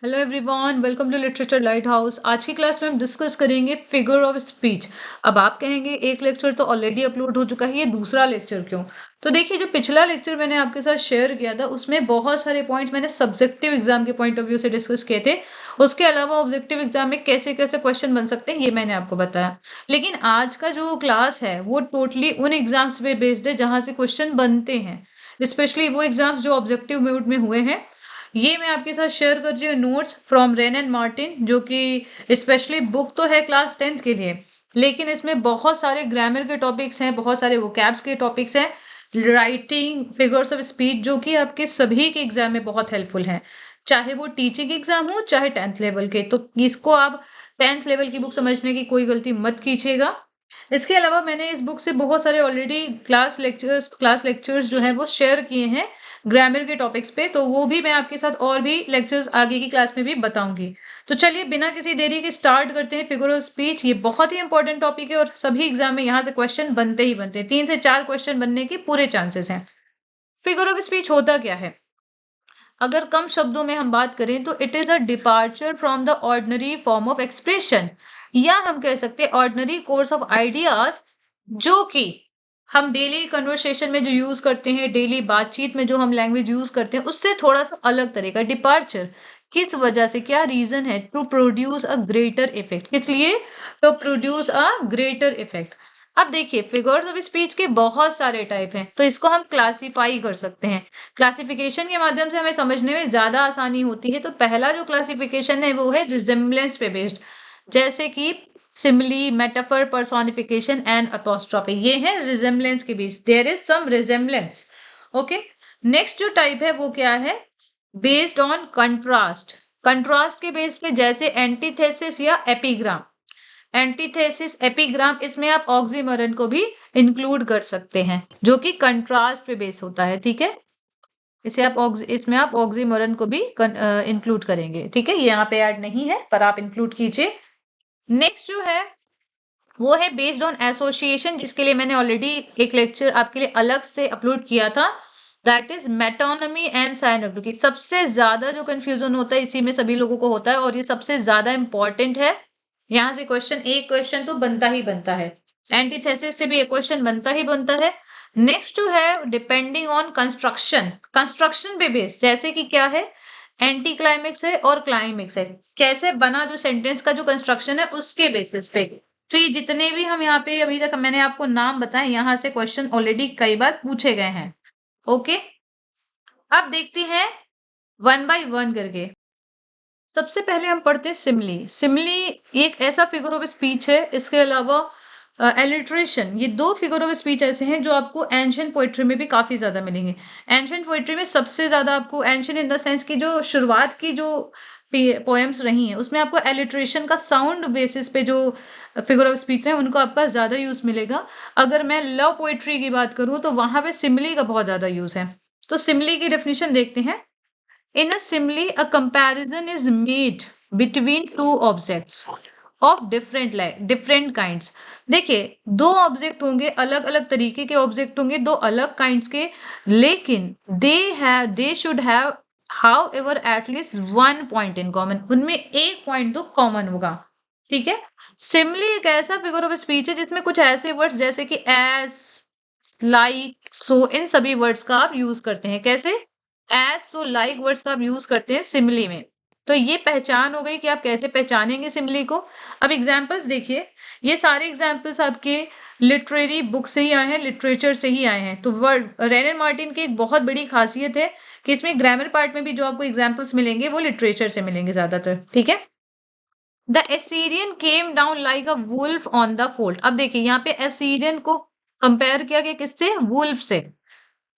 Hello everyone, welcome to literature light house. आज की class में हम डिस्कस करेंगे फिगर ऑफ स्पीच। अब आप कहेंगे एक लेक्चर तो ऑलरेडी अपलोड हो चुका है, ये दूसरा लेक्चर क्यों? तो देखिए, जो पिछला लेक्चर मैंने आपके साथ शेयर किया था उसमें बहुत सारे पॉइंट्स मैंने सब्जेक्टिव एग्जाम के पॉइंट ऑफ व्यू से डिस्कस किए थे। उसके अलावा ऑब्जेक्टिव एग्जाम में कैसे कैसे क्वेश्चन बन सकते हैं ये मैंने आपको बताया। लेकिन आज का जो क्लास है वो टोटली उन एग्जाम्स पे बेस्ड है जहां से क्वेश्चन बनते हैं, स्पेशली वो एग्जाम्स जो ऑब्जेक्टिव मोड में हुए हैं। ये मैं आपके साथ शेयर कर रही हूँ notes from rain and Martin, जो कि स्पेशली बुक तो है क्लास 10th के लिए, लेकिन इसमें बहुत सारे ग्रामर के टॉपिक्स हैं, बहुत सारे वोकैब्स के टॉपिक्स हैं, राइटिंग, फिगर्स ऑफ स्पीच, जो कि आपके सभी के एग्जाम में बहुत हेल्पफुल हैं, चाहे वो टीचिंग एग्जाम हो चाहे 10th लेवल के। तो इसको आप 10th लेवल की बुक समझने की कोई गलती मत कीजिएगा। इसके अलावा मैंने इस बुक से बहुत सारे ऑलरेडी क्लास लेक्चर्स जो हैं वो शेयर किए हैं ग्रामर के टॉपिक्स पे, तो वो भी मैं आपके साथ और भी लेक्चर्स आगे की क्लास में भी बताऊंगी। तो चलिए बिना किसी देरी के स्टार्ट करते हैं फिगर ऑफ स्पीच। ये बहुत ही इंपॉर्टेंट टॉपिक है और सभी एग्जाम में यहाँ से क्वेश्चन बनते ही बनते हैं, 3 से 4 क्वेश्चन बनने के पूरे चांसेस हैं। फिगर ऑफ स्पीच होता क्या है? अगर कम शब्दों में हम बात करें तो it is a departure from the ordinary form of expression, या हम कह सकते हैं ऑर्डिनरी कोर्स ऑफ आइडियाज, जो कि हम डेली कन्वर्सेशन में जो यूज करते हैं, डेली बातचीत में जो हम लैंग्वेज यूज करते हैं, उससे थोड़ा सा अलग तरह का डिपार्चर। किस वजह से, क्या रीजन है? To produce a greater effect. किस लिए? To produce a greater effect. अब देखिए, फिगर्स ऑफ स्पीच के बहुत सारे टाइप हैं, तो इसको हम क्लासिफाई कर सकते हैं। क्लासिफिकेशन के माध्यम से हमें समझने में ज्यादा आसानी होती है। तो पहला जो क्लासिफिकेशन है वो है रिजेम्बलेंस पे बेस्ड, जैसे कि simile, metaphor, personification and apostrophe, ये है रिजेम्बलेंस के बीच, there is some resemblance. Okay. Next जो टाइप है वो क्या है? Based on contrast. कंट्रास्ट के बेस पे, जैसे एंटीथेसिस या एपिग्राम। एंटीथेसिस, एपिग्राम, इसमें आप ऑक्सीमोरन को भी इंक्लूड कर सकते हैं, जो कि कंट्रास्ट पे बेस होता है। ठीक है, इसमें आप ऑक्सीमोरन को भी इंक्लूड करेंगे। ठीक है, ये यहाँ पे ऐड नहीं है पर आप इंक्लूड कीजिए। नेक्स्ट जो है वो है बेस्ड ऑन एसोसिएशन, जिसके लिए मैंने ऑलरेडी एक लेक्चर आपके लिए अलग से अपलोड किया था। That is metonymy and synonymy. सबसे ज्यादा जो कंफ्यूजन होता है इसी में सभी लोगों को होता है, और ये सबसे ज्यादा इंपॉर्टेंट है। यहाँ से एक क्वेश्चन तो बनता ही बनता है। एंटीथेसिस से भी एक क्वेश्चन बनता ही बनता है। नेक्स्ट जो है डिपेंडिंग ऑन कंस्ट्रक्शन, कंस्ट्रक्शन पे बेस्ड, जैसे कि क्या है, एंटी क्लाइमेक्स है और क्लाइमेक्स है, कैसे बना जो सेंटेंस का जो कंस्ट्रक्शन है उसके बेसिस पे। तो ये जितने भी हम यहाँ पे अभी तक मैंने आपको नाम बताए, यहाँ से क्वेश्चन ऑलरेडी कई बार पूछे गए हैं। ओके, अब देखते हैं वन बाय वन करके। सबसे पहले हम पढ़ते हैं सिमली। सिमली एक ऐसा फिगर ऑफ स्पीच है, इसके अलावा एलिट्रेशन, ये दो फिगर ऑफ स्पीच ऐसे हैं जो आपको एंशियंट पोइट्री में भी काफी ज्यादा मिलेंगे। एंशियंट पोइट्री में सबसे ज्यादा आपको, एंशियंट इन द सेंस की जो शुरुआत की जो पोएम्स रही हैं उसमें आपको एलिट्रेशन का साउंड बेसिस पे जो फिगर ऑफ स्पीच है उनको आपका ज्यादा यूज मिलेगा। अगर मैं लव पोइट्री की बात करूं तो वहां पे सिमली का बहुत ज्यादा यूज है। तो सिमली की डेफिनेशन देखते हैं। In a simile, a comparison is made between two objects of different kinds. देखिए, दो ऑब्जेक्ट होंगे, अलग अलग तरीके के ऑब्जेक्ट होंगे, दो अलग काइंड्स के, लेकिन they should have how ever at least one point in common. उनमें एक पॉइंट तो कॉमन होगा। ठीक है, सिमली एक ऐसा फिगर ऑफ स्पीच है जिसमें कुछ ऐसे वर्ड्स जैसे कि एज, लाइक, सो, इन सभी वर्ड्स का आप यूज करते हैं। कैसे? एज, सो, लाइक वर्ड्स का आप यूज करते हैं सिमिली में। तो ये पहचान हो गई कि आप कैसे पहचानेंगे सिमिली को। अब एग्जाम्पल्स देखिए, ये सारे एग्जाम्पल्स आपके लिटरेरी बुक से ही आए हैं, लिटरेचर से ही आए हैं। तो वर्ड रेन एंड मार्टिन की एक बहुत बड़ी खासियत है कि इसमें ग्रामर पार्ट में भी जो आपको एग्जाम्पल्स मिलेंगे वो लिटरेचर से मिलेंगे ज्यादातर। ठीक है, the Assyrian came down like a wolf on the fold. अब देखिए, यहाँ पे एसीरियन को कंपेयर किया गया किससे? वुल्फ से।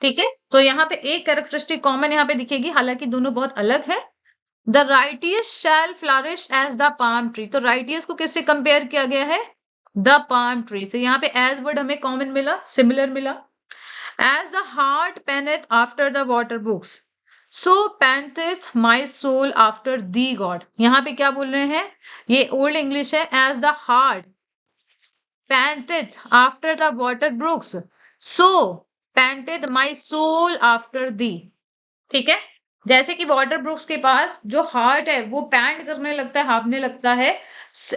ठीक है, तो यहाँ पे एक कैरेक्टरिस्टिक कॉमन यहाँ पे दिखेगी, हालांकि दोनों बहुत अलग है। The righteous shall flourish as the palm tree. तो राइटियस को किससे कंपेयर किया गया है? द पाम ट्री से। यहाँ पे एज वर्ड हमें कॉमन मिला, सिमिलर मिला। As the hart panteth after the water brooks, so panteth my soul after thee God. यहाँ पे क्या बोल रहे हैं? ये ओल्ड इंग्लिश है। As the hart panteth after the water brooks, so panteth my soul after thee. ठीक है, जैसे कि वाटर ब्रुक्स के पास जो हार्ट है वो पैंट करने लगता है, हाँफने लगता है,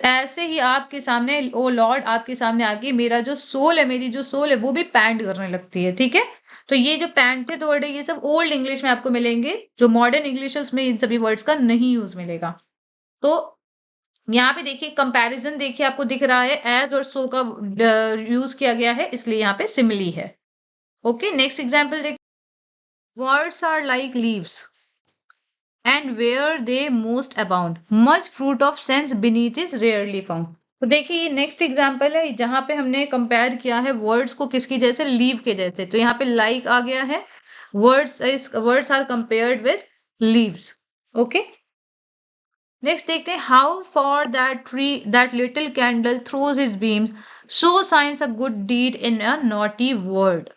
ऐसे ही आपके सामने ओ लॉर्ड आपके सामने आके मेरा जो सोल है, मेरी जो सोल है वो भी पैंट करने लगती है, ठीक है? तो ये जो पैंटेड वर्ड है ये सब ओल्ड इंग्लिश में आपको मिलेंगे, जो मॉडर्न इंग्लिश है उसमें इन सभी वर्ड्स का नहीं यूज़ मिलेगा। तो यहाँ पे देखिए कंपैरिज़न देखिए आपको दिख रहा है एज़ और सो का यूज़ किया गया है इसलिए यहाँ पे सिमिली है। ओके, नेक्स्ट एग्जांपल देखिए, words are like leaves and where they most abound much fruit of sense beneath is rarely found. तो देखिए ये नेक्स्ट एग्जांपल है जहां पे हमने कंपेयर किया है वर्ड्स को किसकी जैसे, लीव के जैसे। तो यहाँ पे लाइक आ गया है, words are compared with leaves. Okay, next देखते हैं, how far that tree that little candle throws his beams so shines a good deed in a naughty world.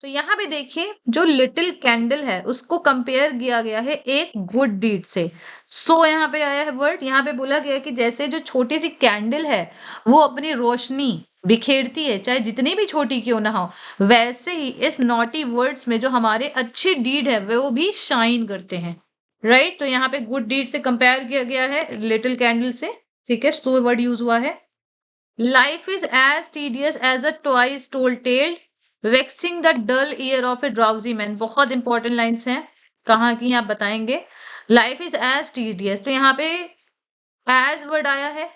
तो यहाँ पे देखिए जो लिटिल कैंडल है उसको कंपेयर किया गया है एक गुड डीड से। सो यहाँ पे आया है वर्ड, यहाँ पे बोला गया कि जैसे जो छोटी सी कैंडल है वो अपनी रोशनी बिखेरती है चाहे जितनी भी छोटी क्यों ना हो, वैसे ही इस नॉटी वर्ड्स में जो हमारे अच्छे डीड है वो भी शाइन करते हैं। राइट, तो यहाँ पे गुड डीड से कंपेयर किया गया है लिटिल कैंडल से। ठीक है, सो वर्ड यूज हुआ है। Life is as tedious as a twice told tale vexing the dull ear of a drowsy man. बहुत इंपॉर्टेंट लाइन्स हैं, कहाँ की आप बताएंगे। लाइफ इज एज टीडियस, तो यहाँ पे एज वर्ड आया है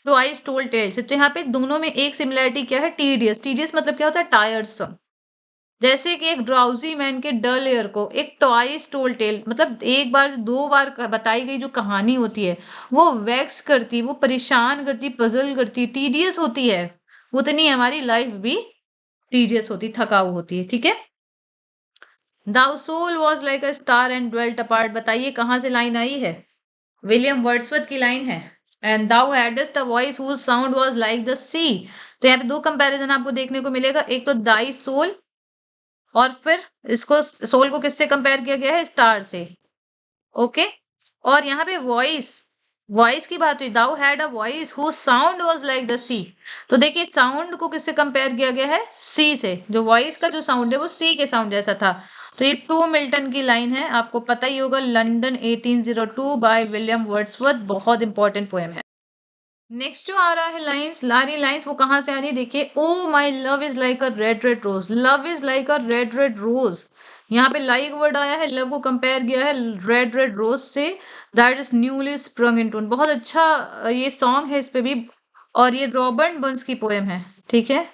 ट्वाइस टोल्ड टेल से, तो यहाँ पे दोनों में एक सिमिलरिटी क्या है, टीडियस। टीडियस मतलब क्या होता है, टायर्सम। जैसे कि एक ड्राउजी मैन के डल एयर को एक ट्वाइस टोल्ड टेल मतलब एक बार दो बार बताई गई जो कहानी होती है वो वैक्स करती, वो परेशान करती, पजल करती, टीडियस होती है, उतनी हमारी लाइफ भी टीडियस होती, थकाऊ होती है। ठीक है, thou soul was like a star and dwelt apart. बताइए कहाँ से लाइन आई है, विलियम वर्ड्सवर्थ की लाइन है। And thou hadst a voice whose sound was like the sea. तो यहाँ पे दो कंपैरिजन आपको देखने को मिलेगा, एक तो दाई सोल और फिर इसको सोल को किससे कंपेयर किया गया है, स्टार से। ओके, और यहाँ पे वॉइस, वॉइस की बात हुई, thou had a voice who sound was like the sea. तो देखिए साउंड को किससे कंपेयर किया गया है, सी से। जो वॉइस का जो साउंड है वो सी के साउंड जैसा था। तो ये टू मिल्टन की लाइन है, आपको पता ही होगा, लंदन 1802 बाय विलियम वर्ड्सवर्थ, बहुत इंपॉर्टेंट पोएम है। नेक्स्ट जो आ रहा है लाइंस, लारी लाइंस, वो कहाँ से आ रही है देखिए, O my love is like a red red rose, love is like a red red rose. यहाँ पे लाइक वर्ड आया है, लव को कंपेयर किया है रेड रेड रोज से, that is newly sprung in June. बहुत अच्छा ये सॉन्ग है इस पे भी, और ये रॉबर्ट बर्न्स की पोएम है। ठीक है,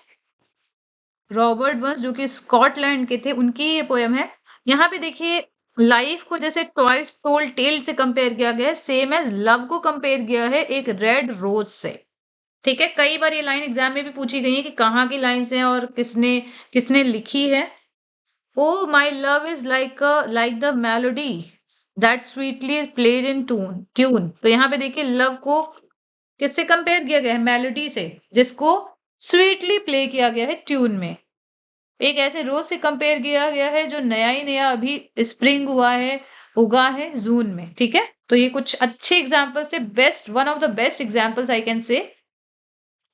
रॉबर्ट बर्न्स जो कि स्कॉटलैंड के थे उनकी ये पोएम है। यहाँ पे देखिए लाइफ को जैसे ट्वाइस टोल्ड टेल से कंपेयर किया गया है, सेम एज लव को कंपेयर किया है एक रेड रोज से। ठीक है, कई बार ये लाइन एग्जाम में भी पूछी गई है कि कहाँ की लाइन्स हैं और किसने किसने लिखी है। O my love is like the melody that sweetly played in tune. तो यहाँ पे देखिए लव को किससे कंपेयर किया गया है, मेलोडी से, जिसको स्वीटली प्ले किया गया है ट्यून में। एक ऐसे रोज से कंपेयर किया गया है जो नया ही नया अभी स्प्रिंग हुआ है, उगा है जून में। ठीक है, तो ये कुछ अच्छे एग्जाम्पल्स थे, best, one of the best examples I can say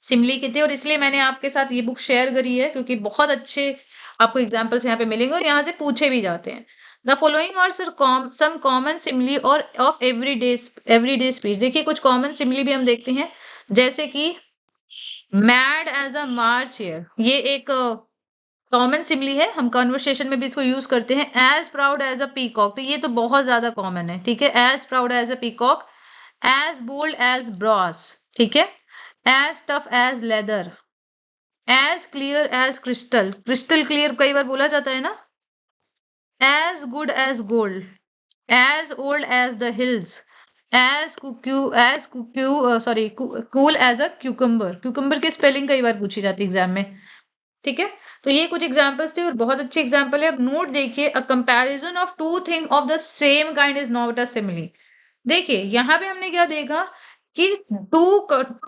simile के थे, और इसलिए मैंने आपके साथ ये बुक शेयर करी है क्योंकि बहुत अच्छे आपको एग्जाम्पल्स यहाँ पे मिलेंगे और यहाँ से पूछे भी जाते हैं। The following are some common simile और ऑफ एवरीडे स्पीच। देखिए कुछ कॉमन सिमली भी हम देखते हैं, जैसे कि mad as a March hare, ये एक कॉमन सिमली है, हम कन्वर्सेशन में भी इसको यूज करते हैं। As proud as a peacock, तो ये तो बहुत ज्यादा कॉमन है। ठीक है, as proud as a peacock, as bold as brass. ठीक है, as tough as leather, as clear as crystal, crystal clear कई बार बोला जाता है ना। As good as gold, as old as the hills, as cucu sorry cool as a cucumber. Cucumber की spelling कई बार पूछी जाती है एग्जाम में। ठीक है, तो ये कुछ एग्जाम्पल्स थे और बहुत अच्छे एग्जाम्पल है। अब नोट देखिए, a comparison of two thing of the same kind is not a simile. देखिए यहाँ पे हमने क्या देखा कि टू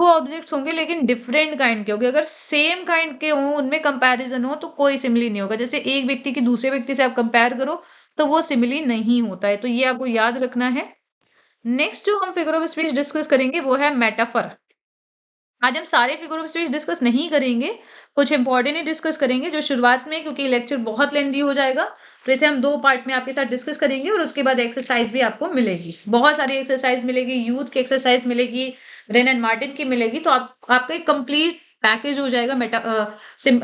ऑब्जेक्ट्स होंगे लेकिन डिफरेंट काइंड के होंगे। अगर सेम काइंड के हों, उनमें कंपैरिजन हो, तो कोई सिमिली नहीं होगा। जैसे एक व्यक्ति की दूसरे व्यक्ति से आप कंपेयर करो तो वो सिमिली नहीं होता है, तो ये आपको याद रखना है। नेक्स्ट जो हम फिगर ऑफ स्पीच डिस्कस करेंगे वो है मेटाफर। आज हम सारे फिगर ऑफ स्पीच डिस्कस नहीं करेंगे, कुछ इंपॉर्टेंट ही डिस्कस करेंगे जो शुरुआत में, क्योंकि लेक्चर बहुत लेंदी हो जाएगा, तो इसे हम 2 पार्ट में आपके साथ डिस्कस करेंगे और उसके बाद एक्सरसाइज भी आपको मिलेगी। बहुत सारी एक्सरसाइज मिलेगी, यूथ की एक्सरसाइज मिलेगी, रेन एंड मार्टिन की मिलेगी, तो आपका एक कंप्लीट पैकेज हो जाएगा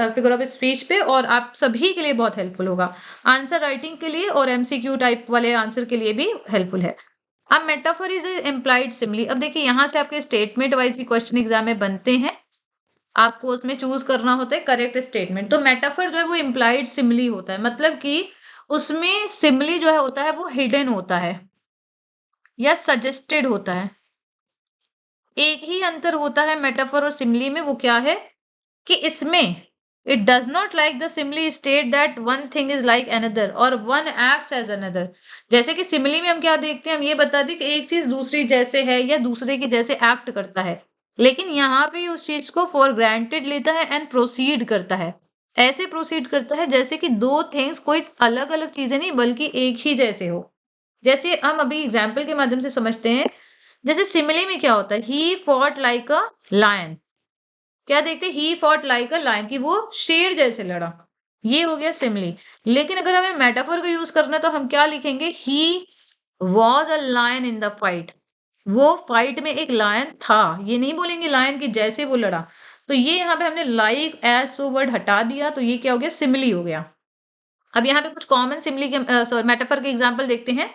फिगर ऑफ स्पीच पे, और आप सभी के लिए बहुत हेल्पफुल होगा। आंसर राइटिंग के लिए और एमसीक्यू टाइप वाले आंसर के लिए भी हेल्पफुल है। अब मेटाफर इज इम्प्लाइड सिमिली। अब देखिए यहाँ से आपके स्टेटमेंट वाइज भी क्वेश्चन एग्जाम में बनते हैं, आपको उसमें चूज करना होता है करेक्ट स्टेटमेंट। तो मेटाफर जो है वो इम्प्लाइड सिमिली होता है, मतलब कि उसमें सिमिली जो है होता है वो हिडन होता है या सजेस्टेड होता है। एक ही अंतर होता है मेटाफर और सिमिली में, वो क्या है कि इसमें it does not like the simile state that one thing is like another और वन एक्ट्स एज अनदर। जैसे कि सिमिली में हम क्या देखते हैं, हम ये बता दें कि एक चीज दूसरी जैसे है या दूसरे के जैसे एक्ट करता है, लेकिन यहाँ पे उस चीज को फॉर ग्रांटेड लेता है एंड प्रोसीड करता है। ऐसे प्रोसीड करता है जैसे कि दो थिंग्स कोई अलग अलग चीजें नहीं बल्कि एक ही जैसे हो। जैसे हम अभी एग्जाम्पल के माध्यम से समझते हैं, जैसे सिमिली में क्या होता है, he fought like a lion. क्या देखते, he fought like a lion, कि वो शेर जैसे लड़ा। ये हो गया सिमिली। लेकिन अगर हमें मेटाफर का यूज करना है तो हम क्या लिखेंगे, he was a lion in the fight. वो फाइट में एक लायन था, ये नहीं बोलेंगे लायन की जैसे वो लड़ा। तो ये यहाँ पे हमने लाइक एज सो वर्ड हटा दिया, तो ये क्या हो गया, सिमिली हो गया। अब यहाँ पे कुछ कॉमन सिमिली के सॉरी मेटाफर के एग्जाम्पल देखते हैं।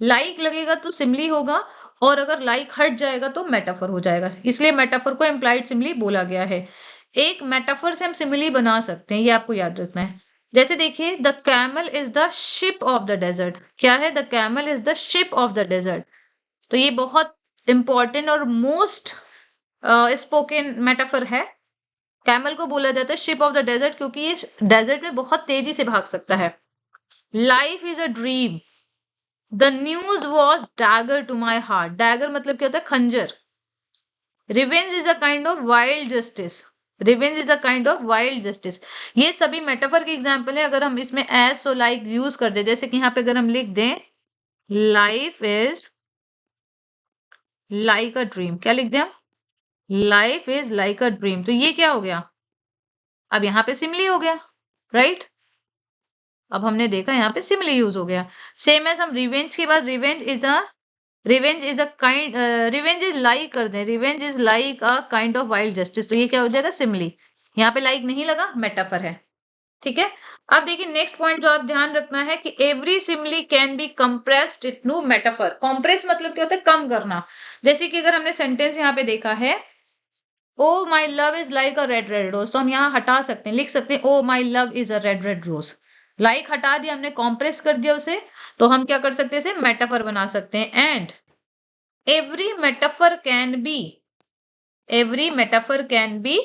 लाइक लगेगा तो सिमिली होगा, और अगर लाइक हट जाएगा तो मेटाफर हो जाएगा, इसलिए मेटाफर को इम्प्लाइड सिमिली बोला गया है। एक मेटाफर से हम सिमिली बना सकते हैं, ये आपको याद रखना है। जैसे देखिए, the camel is the ship of the desert. क्या है, the camel is the ship of the desert. तो ये बहुत इंपॉर्टेंट और मोस्ट स्पोकन मेटाफर है। कैमल को बोला जाता है शिप ऑफ द डेजर्ट, क्योंकि ये डेजर्ट में बहुत तेजी से भाग सकता है। Life is a dream. The news was dagger to my heart. Dagger मतलब क्या होता है, खंजर। Revenge is a kind of wild justice. Revenge is a kind of wild justice. ये सभी मेटाफर के एग्जाम्पल है। अगर हम इसमें एज सो लाइक यूज कर दे, जैसे कि यहाँ पे अगर हम लिख दें, life is like a dream, क्या लिख दें हम, life is like a dream, तो ये क्या हो गया, अब यहाँ पे सिमिली हो गया, राइट। अब हमने देखा यहाँ पे सिमिली यूज हो गया। सेम एज हम रिवेंज के बाद revenge is a kind, revenge is like कर दें, revenge is like a kind of wild justice, तो ये क्या हो जाएगा, सिमिली। यहाँ पे लाइक नहीं लगा, मेटाफर है। ठीक है। अब देखिए नेक्स्ट पॉइंट जो आप ध्यान रखना है कि every simile can be compressed into metaphor. Compress मतलब क्या होता है, कम करना। जैसे कि अगर हमने सेंटेंस यहाँ पे देखा है, O my love is like a red red rose, तो हम यहाँ हटा सकते हैं, लिख सकते हैं O my love is a red red rose. Like हटा दिया हमने, कॉम्प्रेस कर दिया उसे, तो हम क्या कर सकते हैं, इसे मेटाफर बना सकते हैं। And every metaphor can be, every metaphor can be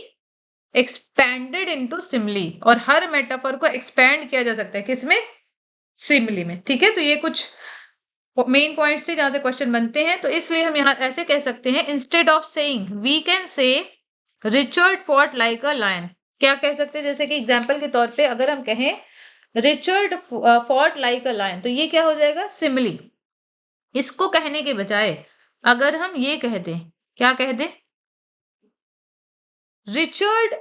expanded into simile, और हर मेटाफर को एक्सपैंड किया जा सकता है, किसमें, सिमिली में। ठीक है, तो ये कुछ मेन पॉइंट्स थे जहां से क्वेश्चन बनते हैं। तो इसलिए हम यहाँ ऐसे कह सकते हैं, instead of saying we can say Richard fought like a lion. क्या कह सकते हैं, जैसे कि एग्जाम्पल के तौर पे अगर हम कहें Richard fought like a lion, तो ये क्या हो जाएगा, सिमिली। इसको कहने के बजाय अगर हम ये कह दें, क्या कह दें, Richard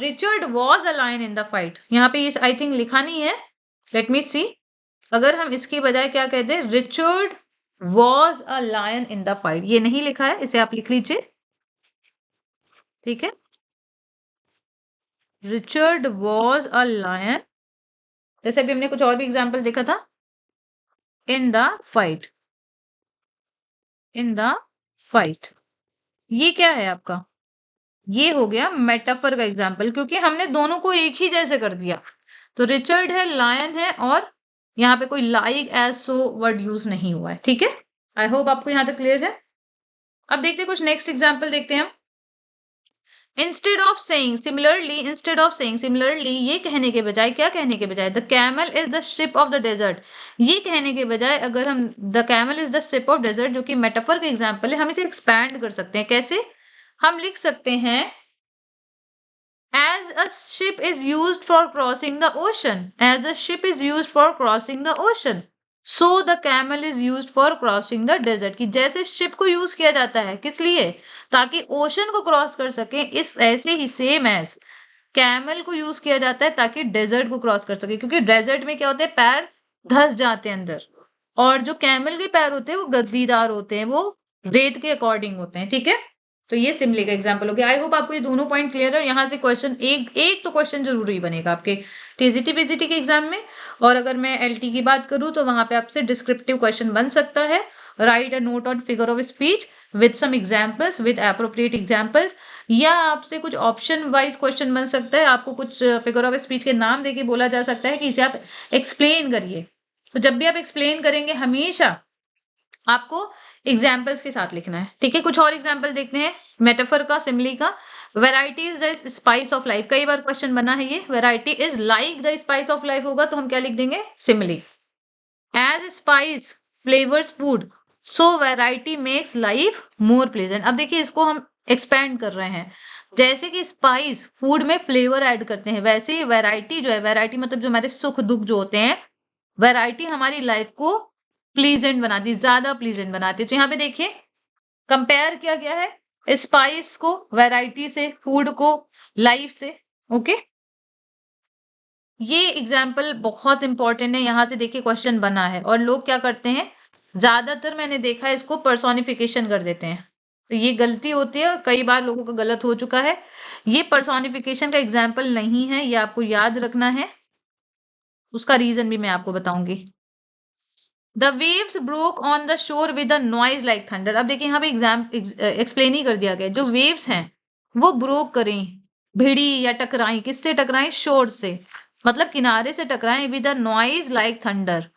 Richard was a lion in the fight. यहाँ पे आई थिंक लिखा नहीं है, लेट मी सी। अगर हम इसके बजाय क्या कह दें, Richard was a lion in the fight, ये नहीं लिखा है, इसे आप लिख लीजिए। ठीक है, रिचर्ड वॉज अ लायन, जैसे अभी हमने कुछ और भी एग्जाम्पल देखा था, इन the fight, in the fight. ये क्या है आपका, ये हो गया मेटाफर का एग्जाम्पल, क्योंकि हमने दोनों को एक ही जैसे कर दिया। तो रिचर्ड है, लायन है, और यहाँ पे कोई like as so word use नहीं हुआ है। ठीक है, आई होप आपको यहाँ तक क्लियर है। अब देखते हैं कुछ नेक्स्ट एग्जाम्पल देखते हैं हम। Instead of saying similarly, instead of saying similarly, ये कहने के बजाय, क्या कहने के बजाय, the camel is the ship of the desert. ये कहने के बजाय अगर हम the camel is the ship of desert, जो कि मेटाफर का एग्जाम्पल है, हम इसे एक्सपैंड कर सकते हैं। कैसे, हम लिख सकते हैं, as a ship is used for crossing the ocean, as a ship is used for crossing the ocean। So the camel is used for crossing the desert, की जैसे शिप को यूज किया जाता है किस लिए, ताकि ओशन को क्रॉस कर सके, इस ऐसे ही सेम एज कैमल को यूज किया जाता है ताकि डेजर्ट को क्रॉस कर सके, क्योंकि डेजर्ट में क्या होता है, पैर धंस जाते हैं अंदर, और जो कैमल के पैर होते हैं वो गद्दीदार होते हैं, वो रेत के अकॉर्डिंग होते हैं, ठीक है। तो ये सिमली का एग्जाम्पल हो गया। आई होप आपको ये दोनों पॉइंट क्लियर है, और यहाँ से क्वेश्चन एक एक तो क्वेश्चन जरूरी बनेगा आपके टीजीटी पीजीटी के एग्जाम में। और अगर मैं एलटी की बात करूं तो वहां पे आपसे डिस्क्रिप्टिव क्वेश्चन बन सकता है, write a note on figure of speech with some examples, with appropriate examples, या आपसे कुछ ऑप्शन वाइज क्वेश्चन बन सकता है, आपको कुछ फिगर ऑफ स्पीच के नाम देके बोला जा सकता है कि इसे आप एक्सप्लेन करिए। तो जब भी आप एक्सप्लेन करेंगे हमेशा आपको एग्जाम्पल्स के साथ लिखना है, ठीक है। कुछ और एग्जाम्पल देखते हैं मेटाफर का, सिमली का। Variety is the spice of life, कई बार क्वेश्चन बना है ये, variety is like the spice of life होगा तो हम क्या लिख देंगे, simile. As spice flavours food, so variety makes life more pleasant. अब देखिए इसको हम एक्सपेंड कर रहे हैं, जैसे कि स्पाइस फूड में फ्लेवर ऐड करते हैं, वैसे ही वैरायटी जो है, वैरायटी मतलब जो हमारे सुख दुख जो होते हैं, वैरायटी हमारी लाइफ को प्लीजेंट बनाती है, ज्यादा प्लीजेंट बनाती है। तो यहाँ पे देखिए कंपेयर किया गया है स्पाइस को वैरायटी से, फूड को लाइफ से, ओके। ये एग्जाम्पल बहुत इंपॉर्टेंट है, यहाँ से देखिए क्वेश्चन बना है, और लोग क्या करते हैं, ज्यादातर मैंने देखा है इसको पर्सोनिफिकेशन कर देते हैं, तो ये गलती होती है, कई बार लोगों का गलत हो चुका है। ये पर्सोनिफिकेशन का एग्जाम्पल नहीं है, ये आपको याद रखना है, उसका रीजन भी मैं आपको बताऊंगी। The waves broke on the शोर with a noise like thunder. अब देखिए यहाँ पे एक्सप्लेन ही कर दिया गया, जो वेव्स हैं वो ब्रोक करें, भिड़ी या टकराई, किससे टकराएं, शोर से, मतलब किनारे से टकराएं, with a noise like thunder,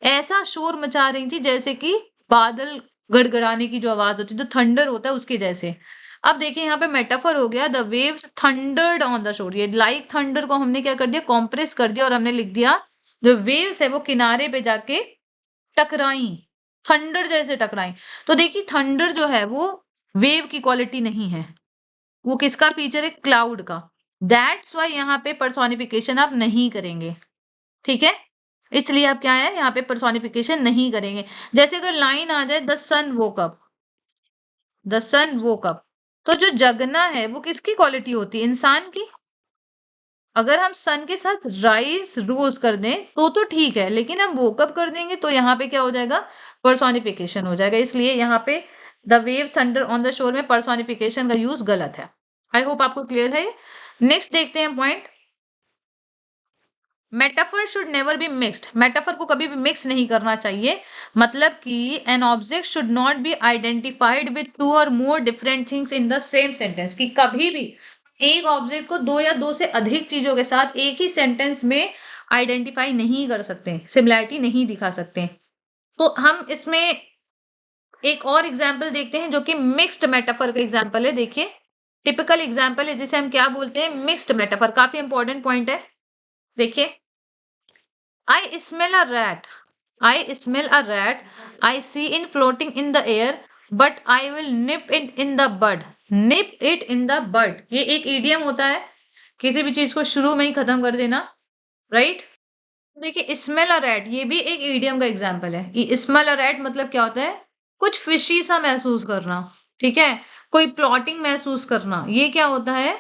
ऐसा शोर मचा रही थी जैसे कि बादल गड़गड़ाने की जो आवाज होती है, जो थंडर होता है उसके जैसे। अब देखिए यहाँ पे मेटाफर हो गया, the waves thundered on the शोर, ये लाइक थंडर को हमने क्या कर दिया, कॉम्प्रेस कर दिया, और हमने लिख दिया जो वेव्स है वो किनारे पे जाके टकराई, थंडर जैसे टकराई। तो देखिए थंडर जो है वो वेव की क्वालिटी नहीं है, वो किसका फीचर है, क्लाउड का। दैट्स वाई यहाँ पे पर्सोनिफिकेशन आप नहीं करेंगे, ठीक है। इसलिए आप क्या है यहाँ पे पर्सोनिफिकेशन नहीं करेंगे। जैसे अगर लाइन आ जाए the sun woke up, the sun woke up, तो जो जगना है वो किसकी क्वालिटी होती है, इंसान की। अगर हम सन के साथ राइज रोज कर दें तो ठीक है, लेकिन हम वोकअप कर देंगे तो यहाँ पे क्या हो जाएगा, पर्सोनिफिकेशन हो जाएगा। इसलिए यहाँ पे the wave thunder on the shore में पर्सोनिफिकेशन का यूज गलत है। आई होप आपको क्लियर है। नेक्स्ट देखते हैं point, metaphor should never be mixed, metaphor को कभी भी मिक्स नहीं करना चाहिए, मतलब कि an object should not be identified with two or more different things in the same sentence, कि कभी भी एक ऑब्जेक्ट को दो या दो से अधिक चीजों के साथ एक ही सेंटेंस में आइडेंटिफाई नहीं कर सकते, सिमिलैरिटी नहीं दिखा सकते। तो हम इसमें एक और एग्जाम्पल देखते हैं जो कि मिक्स्ड मेटाफर का एग्जाम्पल है। देखिए टिपिकल एग्जाम्पल है जिसे हम क्या बोलते हैं, मिक्स्ड मेटाफर, काफी इंपॉर्टेंट पॉइंट है। देखिए I smell a rat. I smell a rat. I see it floating in the air, but I will nip it in the bud. Nip it in the bud. ये एक idiom होता है, किसी भी चीज को शुरू में ही खत्म कर देना, राइट। देखिए स्मेल अ रैट, ये भी एक idiom का एग्जाम्पल है। स्मेल अ रैट मतलब क्या होता है, कुछ फिशी सा महसूस करना, ठीक है, कोई प्लॉटिंग महसूस करना, ये क्या होता है,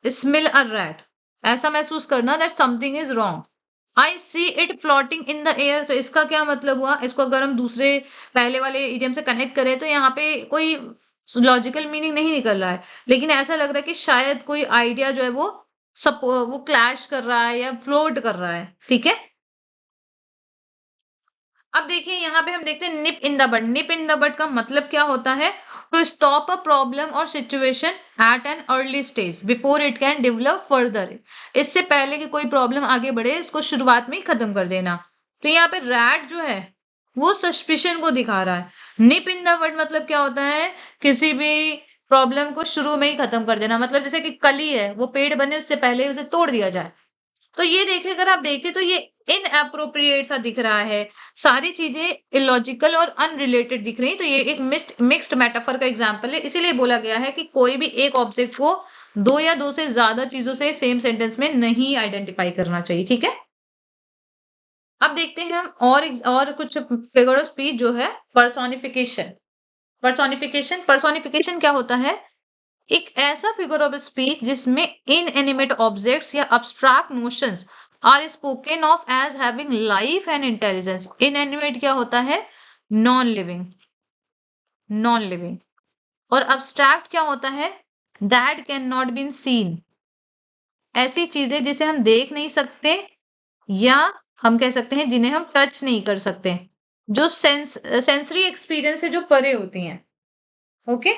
स्मेल अ रैट, ऐसा महसूस करना that something is wrong. I see it floating in the air, तो इसका क्या मतलब हुआ, इसको अगर हम दूसरे पहले वाले इडियम से कनेक्ट करें तो यहाँ पे कोई लॉजिकल मीनिंग नहीं निकल रहा है, लेकिन ऐसा लग रहा है कि शायद कोई आइडिया जो है वो क्लैश कर रहा है या फ्लोट कर रहा है, ठीक है। अब देखिए यहाँ पे हम देखते हैं निप in the bud, nib in the बड का मतलब क्या होता है, टू स्टॉप अ प्रॉब्लम और situation at an early stage before it can develop further, इससे पहले कि कोई प्रॉब्लम आगे बढ़े इसको शुरुआत में ही खत्म कर देना। तो यहाँ पे रैट जो है वो सस्पिशन को दिखा रहा है। निप इन द बड मतलब क्या होता है, किसी भी प्रॉब्लम को शुरू में ही खत्म कर देना, मतलब जैसे कि कली है वो पेड़ बने उससे पहले ही उसे तोड़ दिया जाए। तो ये देखिए अगर आप देखें तो ये इनएप्रोप्रिएट सा दिख रहा है, सारी चीजें इलॉजिकल और अनरिलेटेड दिख रही हैं। तो ये एक मिक्स्ड मेटाफर का एग्जांपल है, इसीलिए बोला गया है कि कोई भी एक ऑब्जेक्ट को दो या दो से ज्यादा चीजों से सेम सेंटेंस में नहीं आइडेंटिफाई करना चाहिए, ठीक है। अब देखते हैं हम और कुछ फिगर ऑफ स्पीच जो है पर्सोनिफिकेशन। पर्सोनिफिकेशन क्या होता है? एक ऐसा फिगर ऑफ स्पीच जिसमें इनएनिमेट ऑब्जेक्ट्स या abstract notions are spoken of as having life and intelligence. Inanimate क्या होता है? Non living, non living. और अब्स्ट्रैक्ट क्या होता है? That can not been seen. ऐसी चीजें जिसे हम देख नहीं सकते या हम कह सकते हैं जिन्हें हम टच नहीं कर सकते, जो सेंसरी एक्सपीरियंस से जो परे होती हैं। ओके,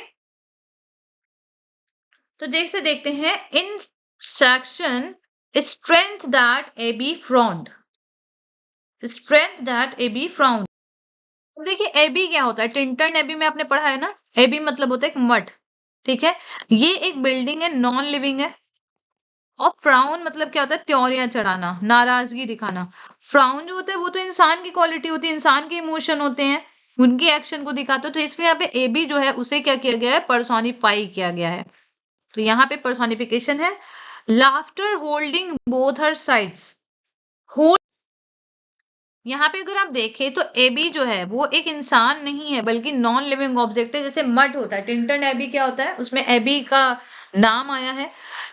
तो जैसे देखते हैं in section strength that a be frowned, strength that a be frowned. तो देखिए एबी क्या होता है? टिंटन एबी में आपने पढ़ा है ना, एबी मतलब होता है एक मठ। ठीक है, ये एक बिल्डिंग है, नॉन लिविंग है। और फ्राउन मतलब क्या होता है? त्योरियां चढ़ाना, नाराजगी दिखाना। फ्राउन जो होता है वो तो इंसान की क्वालिटी होती है, इंसान के इमोशन होते हैं, उनके एक्शन को दिखाते हो। तो इसलिए यहाँ पे एबी जो है उसे क्या किया गया है? पर्सोनिफाई किया गया है। तो यहाँ पे पर्सोनिफिकेशन है। Laughter holding both her sides. यहाँ पे अगर आप देखें तो एबी जो है वो एक इंसान नहीं है बल्कि नॉन लिविंग ऑब्जेक्ट है। जैसे मड होता है, टिंटन एबी क्या होता है? उसमें एबी का नाम आया है।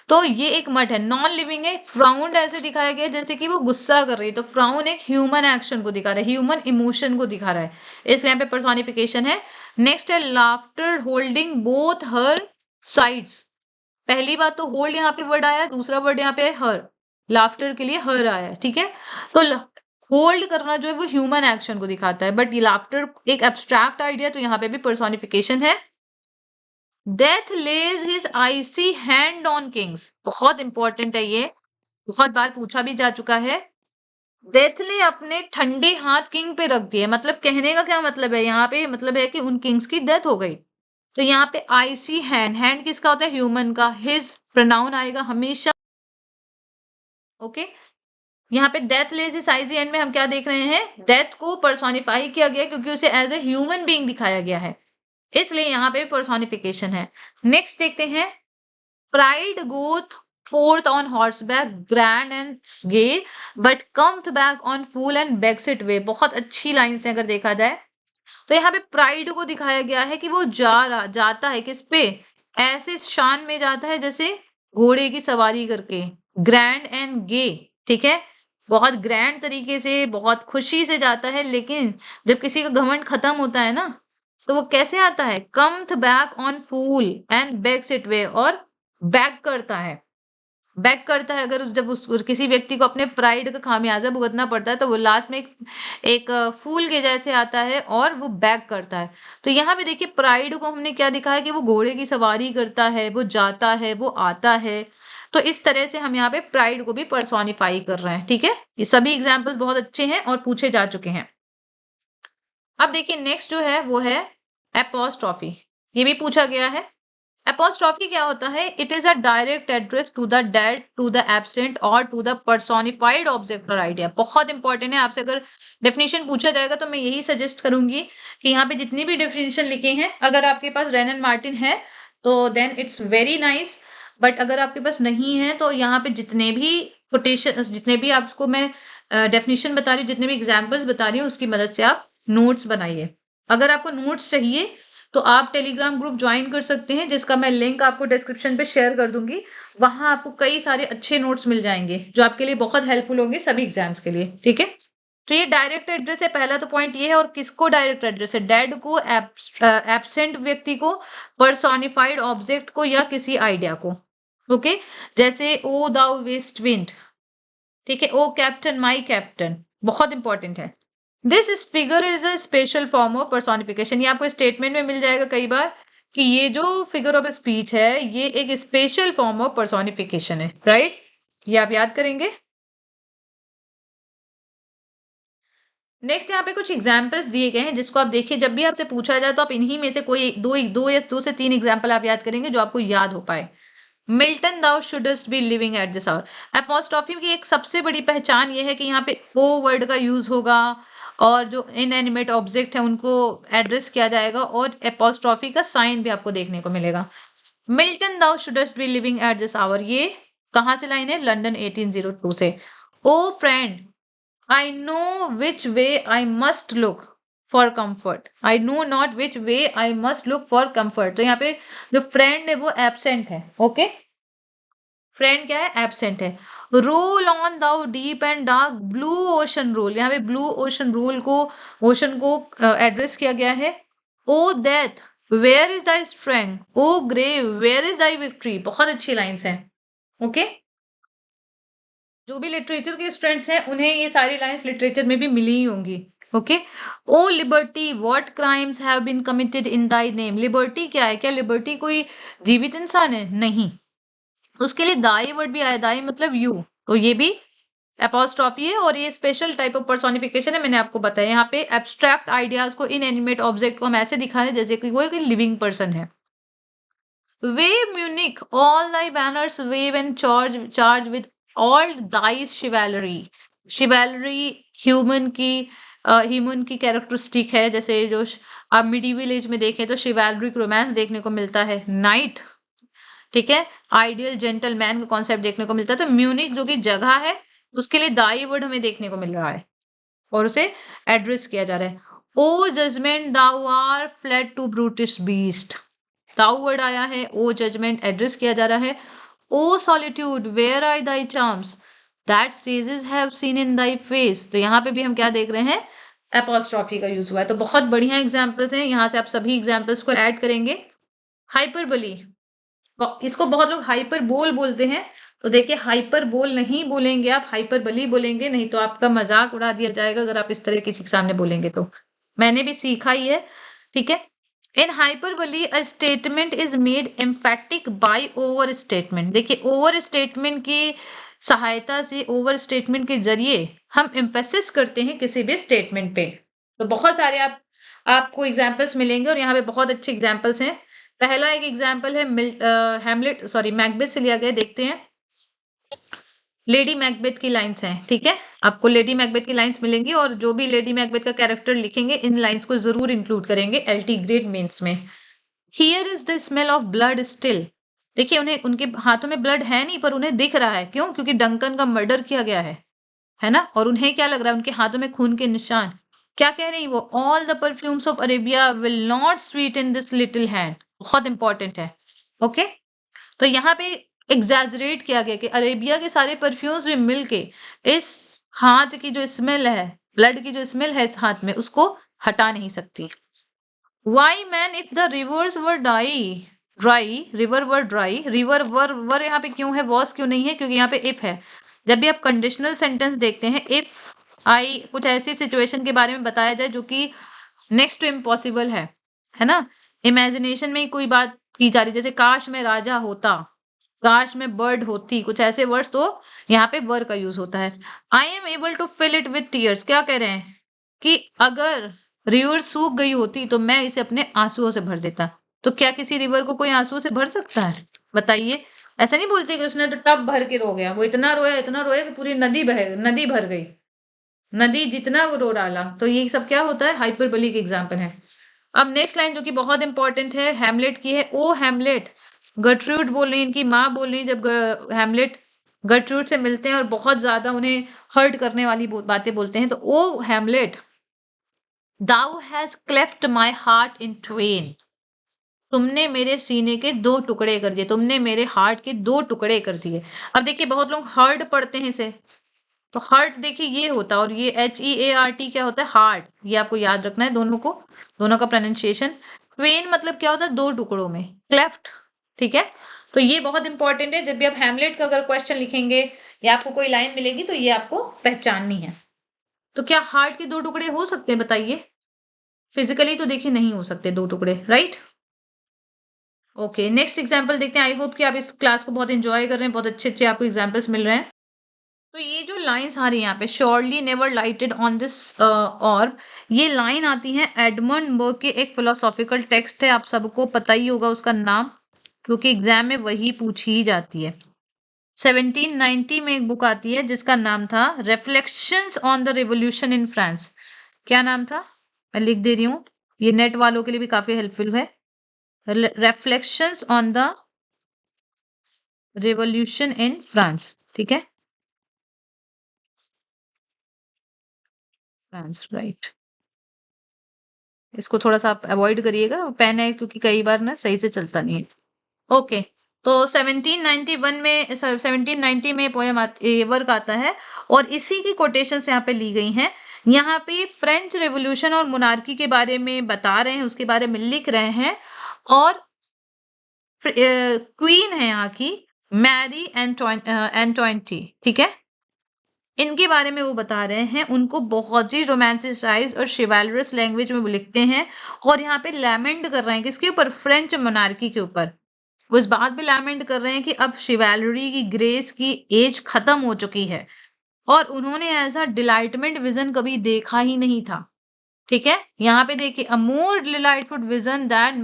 तो ये एक मड है, नॉन लिविंग है। फ्राउंड ऐसे दिखाया गया है जैसे कि वो गुस्सा कर रही है। तो फ्राउन एक ह्यूमन एक्शन को दिखा रहा है, ह्यूमन इमोशन को दिखा रहा है, इसलिए यहाँ पे पर्सोनिफिकेशन है। नेक्स्ट है laughter holding both her sides. पहली बात तो होल्ड यहाँ पे वर्ड आया, दूसरा वर्ड यहाँ पे है हर। लाफ्टर के लिए हर आया है, ठीक है। तो होल्ड करना जो है वो ह्यूमन एक्शन को दिखाता है, बट ये लाफ्टर एक एब्स्ट्रैक्ट आइडिया, तो यहाँ पे भी पर्सोनिफिकेशन है। Death lays his icy hand on kings, बहुत इंपॉर्टेंट है ये, बहुत बार पूछा भी जा चुका है। डेथ ने अपने ठंडे हाथ किंग पे रख दिए, मतलब कहने का क्या मतलब है यहाँ पे? मतलब है कि उन किंग्स की डेथ हो गई। तो यहाँ पे आईसी हैंड, हैंड किसका होता है? ह्यूमन का। हिज प्रोनाउन आएगा हमेशा। ओके, यहाँ पे डेथ लेस इस आईजी एंड में हम क्या देख रहे हैं? डेथ को पर्सोनिफाई किया गया क्योंकि उसे एज ए ह्यूमन बीइंग दिखाया गया है, इसलिए यहाँ पे पर्सोनिफिकेशन है। नेक्स्ट देखते हैं, pride Goth forth on horseback grand and gay but comes back on fool and begs it way। बहुत अच्छी लाइन से अगर देखा जाए तो यहाँ पे प्राइड को दिखाया गया है कि वो जाता है किस पे? ऐसे शान में जाता है जैसे घोड़े की सवारी करके, ग्रैंड एंड गे। ठीक है, बहुत ग्रैंड तरीके से, बहुत खुशी से जाता है। लेकिन जब किसी का घमंड खत्म होता है ना, तो वो कैसे आता है? Cometh back on full and begs it way, और बैक करता है। बैक करता है, अगर जब उस किसी व्यक्ति को अपने प्राइड का खामियाजा भुगतना पड़ता है तो वो लास्ट में एक फूल के जैसे आता है और वो बैक करता है। तो यहाँ पे देखिए प्राइड को हमने क्या दिखा है कि वो घोड़े की सवारी करता है, वो जाता है, वो आता है। तो इस तरह से हम यहाँ पे प्राइड को भी पर्सोनिफाई कर रहे हैं। ठीक है, ये सभी एग्जाम्पल्स बहुत अच्छे हैं और पूछे जा चुके हैं। अब देखिए नेक्स्ट जो है वो है एपोस्ट्रॉफी, ये भी पूछा गया है। एपोस्ट्रॉफी क्या होता है? It is a direct address to the dead, to the absent और टू द पर्सोनिफाइड ऑब्जेक्ट और आइडिया। बहुत इंपॉर्टेंट है, आपसे अगर डेफिनेशन पूछा जाएगा तो मैं यही सजेस्ट करूंगी कि यहाँ पे जितनी भी डेफिनेशन लिखे हैं, अगर आपके पास रेन एंड मार्टिन है तो then it's very nice, but अगर आपके पास नहीं है तो यहाँ पे जितने भी कोटेशन, जितने भी आपको मैं डेफिनेशन बता रही हूँ, जितने भी एग्जाम्पल्स बता रही हूँ, उसकी मदद से आप नोट्स बनाइए। अगर आपको नोट्स चाहिए तो आप टेलीग्राम ग्रुप ज्वाइन कर सकते हैं, जिसका मैं लिंक आपको डिस्क्रिप्शन पे शेयर कर दूंगी। वहां आपको कई सारे अच्छे नोट्स मिल जाएंगे जो आपके लिए बहुत हेल्पफुल होंगे सभी एग्जाम्स के लिए। ठीक है, तो ये डायरेक्ट एड्रेस है, पहला तो पॉइंट ये है। और किसको डायरेक्ट एड्रेस है? डेड को, एब्सेंट व्यक्ति को, पर्सोनिफाइड ऑब्जेक्ट को, या किसी आइडिया को। ओके, जैसे ओ दाउ वेस्ट विंड। ठीक है, ओ कैप्टन माई कैप्टन, बहुत इंपॉर्टेंट है। This is figure is a special form of personification. ये आपको स्टेटमेंट में मिल जाएगा कई बार कि ये जो फिगर ऑफ स्पीच है ये एक स्पेशल फॉर्म ऑफ पर्सोनिफिकेशन है, राइट? ये आप याद करेंगे। नेक्स्ट यहाँ पे कुछ एग्जाम्पल्स दिए गए हैं जिसको आप देखिए, जब भी आपसे पूछा जाए तो आप इन्हीं में से कोई दो या दो से तीन एग्जाम्पल आप याद करेंगे जो आपको याद हो पाए। Milton thou shouldst be living at this hour. Apostrophe की एक सबसे बड़ी पहचान ये है कि यहाँ पे ओ वर्ड का यूज होगा और जो इनएनिमेट ऑब्जेक्ट है उनको एड्रेस किया जाएगा, और एपोस्ट्रॉफी का साइन भी आपको देखने को मिलेगा। Milton thou shouldst be living at this hour, ये कहाँ से लाइन है? लंदन 1802 से। O friend I know which way I must look for comfort, I know not which way I must look for comfort. तो यहाँ पे जो friend है वो एब्सेंट है। ओके, फ्रेंड क्या है, एब्सेंट है। Roll on thou deep and dark blue ocean roll, यहाँ पे ब्लू ओशन रोल को, ओशन को एड्रेस किया गया है। O death where is thy strength, O grave where is thy victory. बहुत अच्छी लाइंस हैं। ओके, जो भी लिटरेचर के स्टूडेंट्स हैं उन्हें ये सारी लाइंस लिटरेचर में भी मिली ही होंगी। Okay, O liberty what crimes have been committed in thy name. Liberty क्या है, क्या लिबर्टी कोई जीवित इंसान है? नहीं, उसके लिए दाई वर्ड भी आया, दाई मतलब यू, तो ये भी एपोस्ट्रॉफी है और ये स्पेशल टाइप ऑफ पर्सोनिफिकेशन है, मैंने आपको बताया। यहाँ पे एब्स्ट्रैक्ट आइडियाज को, इनएनिमेट ऑब्जेक्ट को हम ऐसे दिखा रहे हैं जैसे कि वो एक लिविंग पर्सन है। Wave Munich, all thy banners wave and charge with all thy chivalry. Chivalry human की कैरेक्टरिस्टिक है, जैसे जो आप मिडीवल एज में देखें तो शिवैलरिक रोमांस देखने को मिलता है, नाइट, ठीक है, आइडियल जेंटलमैन का कॉन्सेप्ट देखने को मिलता है। तो म्यूनिक जो कि जगह है, उसके लिए दाई वर्ड हमें देखने को मिल रहा है और उसे एड्रेस किया जा रहा है। O judgement thou are fled to brutish beast, thou word आया है, ओ जजमेंट एड्रेस किया जा रहा है। O solitude where are thy charms that sages have seen in thy face. तो यहाँ पे भी हम क्या देख रहे हैं, एपोस्ट्रॉफी का यूज हुआ है। तो बहुत बढ़िया एग्जाम्पल्स हैं, यहाँ से आप सभी एग्जाम्पल्स को ऐड करेंगे। हाइपरबली, इसको बहुत लोग हाइपर बोल बोलते हैं, तो देखिए हाइपर बोल नहीं बोलेंगे आप, हाइपरबली बोलेंगे, नहीं तो आपका मजाक उड़ा दिया जाएगा अगर आप इस तरह किसी के सामने बोलेंगे। तो मैंने भी सीखा ही है, ठीक है। In hyperbole a statement is made emphatic by over statement. देखिए ओवर स्टेटमेंट की सहायता से, ओवर स्टेटमेंट के जरिए हम एम्फेसिस करते हैं किसी भी स्टेटमेंट पे। तो बहुत सारे आपको एग्जाम्पल्स मिलेंगे और यहाँ पे बहुत अच्छे एग्जाम्पल्स हैं। पहला एक एग्जाम्पल है हैमलेट, सॉरी मैकबेथ से लिया गया, देखते हैं। लेडी मैकबेथ की लाइंस हैं, ठीक है, आपको लेडी मैकबेथ की लाइंस मिलेंगी और जो भी लेडी मैकबेथ का कैरेक्टर लिखेंगे इन लाइंस को जरूर इंक्लूड करेंगे एलटी ग्रेड मेंस में। Here is the smell of blood still. देखिए उन्हें, उनके हाथों में ब्लड है नहीं पर उन्हें दिख रहा है, क्यों? क्योंकि डंकन का मर्डर किया गया है ना, और उन्हें क्या लग रहा है, उनके हाथों में खून के निशान। क्या कह रही वो, all the perfumes of Arabia will not sweet in this little hand. बहुत इंपॉर्टेंट है। ओके, तो यहाँ पे एग्जैजरेट किया गया कि अरेबिया के सारे परफ्यूम्स भी मिलके इस हाथ की जो स्मेल है, ब्लड की जो स्मेल है इस हाथ में, उसको हटा नहीं सकती। Why man if the rivers were dry, river were dry, river were यहाँ पे क्यों है, वॉस क्यों नहीं है? क्योंकि यहाँ पे इफ है। जब भी आप कंडीशनल सेंटेंस देखते हैं, इफ आई कुछ ऐसी सिचुएशन के बारे में बताया जाए जो कि नेक्स्ट टू इम्पॉसिबल है ना, इमेजिनेशन में ही कोई बात की जा रही, जैसे काश मैं राजा होता, काश में बर्ड होती, कुछ ऐसे वर्ड्स, तो यहाँ पे वर का यूज होता है। I am able to fill it with tears, क्या कह रहे हैं कि अगर रिवर सूख गई होती तो मैं इसे अपने आंसुओं से भर देता। तो क्या किसी रिवर को कोई आंसुओं से भर सकता है? बताइए। ऐसा नहीं बोलते कि उसने तो टब भर के रो गया, वो इतना रोया कि पूरी नदी भर गई, नदी जितना वो रो डाला। तो ये सब क्या होता है, हाइपरबोलिक एग्जाम्पल है। अब नेक्स्ट लाइन जो कि बहुत इंपॉर्टेंट है, हैमलेट की है। ओ हैमलेट, गर्ट्रूड बोल रही है, इनकी माँ बोल रही है, जब हैमलेट गर्ट्रूड से मिलते हैं और बहुत ज्यादा उन्हें हर्ट करने वाली बातें बोलते हैं, तो O Hamlet thou has cleft my heart in twain, तुमने मेरे सीने के दो टुकड़े कर दिए, तुमने मेरे हार्ट के दो टुकड़े कर दिए। अब देखिए बहुत लोग हर्ट पढ़ते हैं इसे, तो हर्ट देखिए ये होता है, और ये HEART क्या होता है, हार्ट, ये आपको याद रखना है दोनों को, दोनों का प्रोनाउंसिएशन। ट्वेन मतलब क्या होता है, दो टुकड़ों में, क्लेफ्ट, ठीक है। तो ये बहुत इंपॉर्टेंट है, जब भी आप हैमलेट का अगर क्वेश्चन लिखेंगे या आपको कोई लाइन मिलेगी तो ये आपको पहचाननी है। तो क्या हार्ट के दो टुकड़े हो सकते हैं, बताइए? फिजिकली तो देखिए नहीं हो सकते दो टुकड़े, राइट। ओके, नेक्स्ट एग्जांपल देखते हैं। आई होप कि आप इस क्लास को बहुत एंजॉय कर रहे हैं, बहुत अच्छे अच्छे आपको एग्जांपल्स मिल रहे हैं। तो ये जो लाइंस आ रही है यहाँ पे, surely never lighted on this ऑर्ब, ये लाइन आती है एडमंड बर्ग के एक फिलोसॉफिकल टेक्स्ट है, आप सबको पता ही होगा उसका नाम, क्योंकि एग्जाम में वही पूछी ही जाती है। 1790 में एक बुक आती है जिसका नाम था reflections on the revolution in France. क्या नाम था, मैं लिख दे रही हूँ, ये नेट वालों के लिए भी काफी हेल्पफुल है। Reflections on the revolution in France, ठीक है। France, right. इसको थोड़ा-सा आप अवॉइड करिएगा, पेन है क्योंकि कई बार ना सही से चलता नहीं है। ओके, तो 1791 में 1790 में पोएम ये वर्क आता है और इसी की कोटेशंस यहाँ पे ली गई हैं। यहाँ पे फ्रेंच रिवॉल्यूशन और मोनार्की के बारे में बता रहे हैं, उसके बारे में लिख रहे हैं और क्वीन है यहाँ की मैरी एंटोइनटी, ठीक है? इनके बारे में वो बता रहे हैं, उनको बहुत ही रोमांटिसाइज़्ड और चिवैलरस लैंग्वेज में वो लिखते हैं और यहाँ पे लैमेंट कर रहे हैं किसके ऊपर? फ्रेंच मोनार्की के ऊपर। वो इस बात पे लैमेंट कर रहे हैं कि अब चिवैलरी की ग्रेस की एज खत्म हो चुकी है और उन्होंने ऐसा डिलाइटमेंट विज़न कभी देखा ही नहीं था, ठीक है? यहाँ पे देखिए a more delightful vision than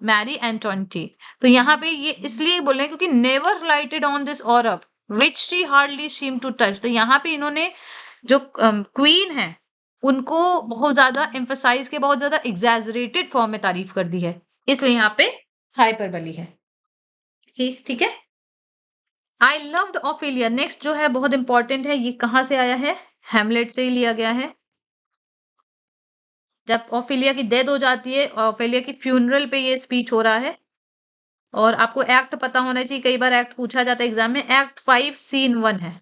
Marie Antoinette. तो यहाँ पे ये इसलिए बोल रहे हैं क्योंकि never lighted on this orb which she hardly seem to touch. तो यहाँ पे इन्होंने जो क्वीन है, उनको बहुत ज़्यादा एम्फसाइज़ के बहुत ज़्यादा एक्ज़ैजरेटेड फॉर्म में तारीफ़ कर दी है। इसलिए यहाँ पे हाइपरबोली है। ठीक है? आई लव्ड ऑफेलिया नेक्स्ट जो है बहुत इंपॉर्टेंट है, ये कहाँ से आया है? हैमलेट से ही लिया गया है। जब ऑफेलिया की डेथ हो जाती है, ऑफेलिया की फ्यूनरल पे ये स्पीच हो रहा है और आपको एक्ट पता होना चाहिए, कई बार एक्ट पूछा जाता है एग्जाम में। एक्ट 5 सीन 1 है।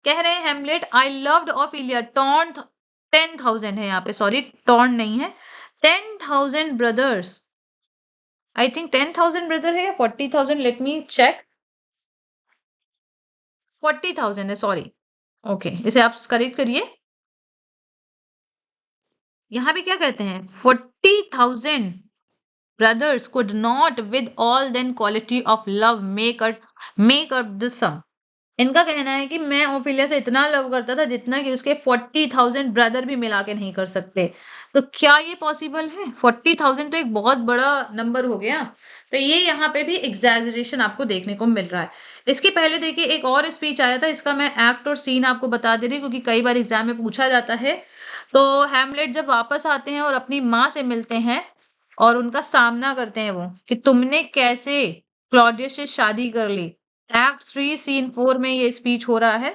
कह रहे हैं हेमलेट आई लव्ड ऑफेलिया टॉर्न 10,000 है यहाँ पे, सॉरी टॉर्न नहीं है, 10,000 ब्रदर्स। आई थिंक 10,000 ब्रदर है या 40,000, लेट मी चेक। 40,000 है, सॉरी। ओके, इसे आप करेक्ट करिए। यहाँ पे क्या कहते हैं? 40,000 brothers could not with all then quality of love make up the sum। इनका कहना है कि मैं ओफिलिया से इतना लव करता था जितना कि उसके 40,000 ब्रदर भी मिला के नहीं कर सकते। तो क्या ये पॉसिबल है? 40,000 तो एक बहुत बड़ा नंबर हो गया। तो ये यहाँ पे भी एग्जैजरेशन आपको देखने को मिल रहा है। इसके पहले देखिए एक और स्पीच आया था, इसका मैं एक्ट और सीन आपको बता दे रही हूँ क्योंकि कई बार एग्जाम में पूछा जाता है। तो हैमलेट जब वापस आते हैं और अपनी माँ से मिलते हैं और उनका सामना करते हैं वो कि तुमने कैसे क्लॉडियस से शादी कर ली। एक्ट 3 सीन 4 में ये स्पीच हो रहा है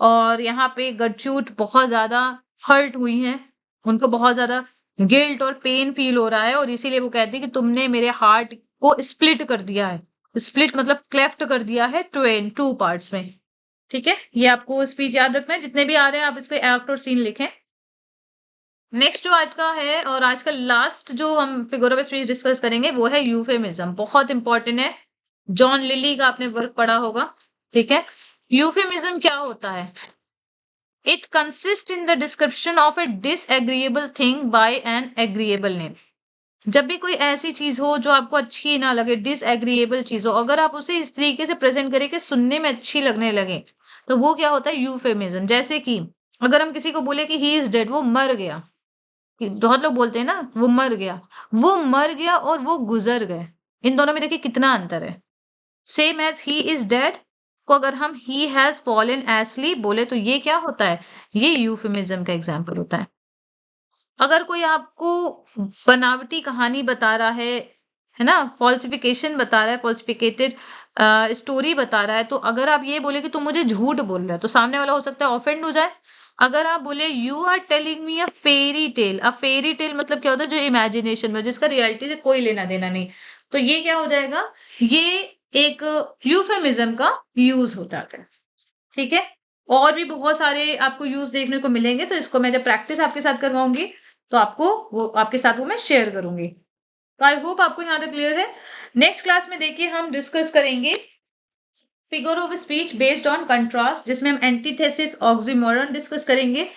और यहाँ पे गर्ट्रूड बहुत ज़्यादा हर्ट हुई हैं। उनको बहुत ज़्यादा गिल्ट और पेन फ़ील हो रहा है और इसीलिए वो कहती है कि तुमने मेरे हार्ट को स्प्लिट कर दिया है। स्प्लिट मतलब क्लेफ्ट कर दिया है ट्वेन 2 पार्ट्स में। ठीक है? ये आपको स्पीच याद रखना है, जितने भी आ रहे हैं आप इसके एक्ट और सीन लिखें। नेक्स्ट जो आज का है और आज का लास्ट जो हम फिगर ऑफ स्पीच डिस्कस करेंगे वो है यूफेमिज्म। बहुत इंपॉर्टेंट है। जॉन लिली का आपने वर्क पढ़ा होगा, ठीक है? यूफेमिज्म क्या होता है? It consist in the description of a disagreeable thing by an agreeable name. जब भी कोई ऐसी चीज हो जो आपको अच्छी ना लगे, डिसएग्रीएबल चीज हो, अगर आप उसे इस तरीके से प्रेजेंट करें कि सुनने में अच्छी लगने लगे, तो वो क्या होता है? यूफेमिज्म। जैसे कि अगर हम किसी को बोले कि ही इज डेड, वो मर गया, बहुत लोग बोलते हैं ना वो मर गया, वो मर गया और वो गुजर गए। इन दोनों में देखिए कितना अंतर है। Same as he is dead को अगर हम ही हैज फॉलन एस्लीप बोले तो ये क्या होता है? ये यूफेमिज्म का एग्जाम्पल होता है। अगर कोई आपको बनावटी कहानी बता रहा है ना, फॉल्सिफिकेशन बता रहा है, फॉल्सिफिकेटेड स्टोरी बता रहा है, तो अगर आप ये बोले कि तुम मुझे झूठ बोल रहे हो, तो सामने वाला हो सकता है ऑफेंड हो जाए। अगर आप बोले you are telling me a fairy tale मतलब क्या होता है? जो इमेजिनेशन में, जिसका रियलिटी से कोई लेना देना नहीं। तो ये क्या हो जाएगा? ये एक यूफेमिज्म का यूज होता है। ठीक है? और भी बहुत सारे आपको यूज़ देखने को मिलेंगे, तो इसको मैं जब प्रैक्टिस आपके साथ करवाऊँगी, तो आपको वो आपके साथ वो मैं शेयर करूँगी। तो आई होप आपको यहाँ तक क्लियर है। नेक्स्ट क्लास में देखिए हम डिस्कस करेंगे figure of speech based on contrast, जिसमें हम एंटीथेसिस, ऑक्सीमोरन डिस्कस करेंगे।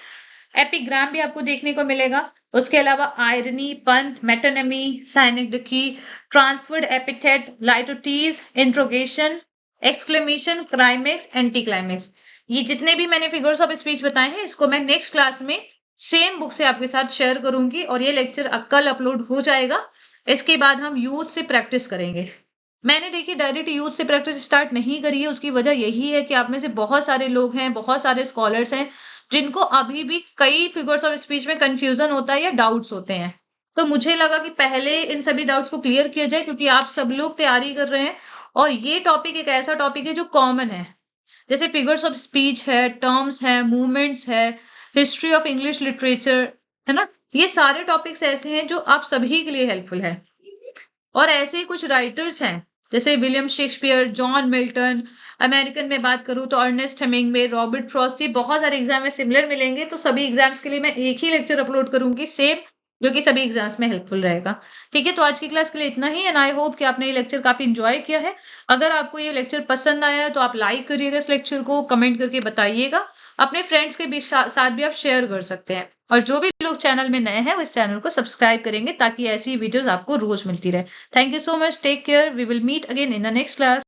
एपिग्राम भी आपको देखने को मिलेगा। उसके अलावा irony, pun, metonymy, synecdoche, transferred epithet, litotes, interrogation, exclamation, climax, anti climax. ये जितने भी मैंने फिगर्स ऑफ स्पीच बताए हैं, इसको मैं नेक्स्ट क्लास में सेम बुक से आपके साथ शेयर करूंगी और ये लेक्चर कल अपलोड हो जाएगा। इसके बाद हम यूथ से प्रैक्टिस करेंगे। मैंने देखिए डायरेक्ट यूथ से प्रैक्टिस स्टार्ट नहीं करी है, उसकी वजह यही है कि आप में से बहुत सारे लोग हैं, बहुत सारे स्कॉलर्स हैं, जिनको अभी भी कई फिगर्स ऑफ स्पीच में कंफ्यूजन होता है या डाउट्स होते हैं। तो मुझे लगा कि पहले इन सभी डाउट्स को क्लियर किया जाए, क्योंकि आप सब लोग तैयारी कर रहे हैं और ये टॉपिक एक ऐसा टॉपिक है जो कॉमन है। जैसे फिगर्स ऑफ स्पीच है, टर्म्स है, मूवमेंट्स है, हिस्ट्री ऑफ इंग्लिश लिटरेचर, है ना? ये सारे टॉपिक्स ऐसे हैं जो आप सभी के लिए हेल्पफुल है। और ऐसे ही कुछ राइटर्स हैं, जैसे William Shakespeare, John Milton, American में बात करूँ तो अर्नेस्ट हेमिंग्वे, रॉबर्ट फ्रॉस्ट, ये बहुत सारे एग्ज़ाम में सिमिलर मिलेंगे, तो सभी एग्ज़ाम्स के लिए मैं एक ही लेक्चर अपलोड करूँगी सेम, जो कि सभी एग्ज़ाम्स में हेल्पफुल रहेगा। ठीक है, तो आज की क्लास के लिए इतना ही एंड आई होप कि आपने ये लेक्चर काफ़ी एन्जॉय किया है। अगर आपको ये लेक्चर पसंद आया है, तो आप लाइक करिएगा इस लेक्चर को, कमेंट करके बताइएगा। अपने फ्रेंड्स के बीच साथ भी आप शेयर कर सकते हैं। और जो भी लोग चैनल में नए हैं, वो इस चैनल को सब्सक्राइब करेंगे ताकि ऐसी वीडियोज़ आपको रोज़ मिलती रहे। Thank you so much. Take care. We will meet again in the next class.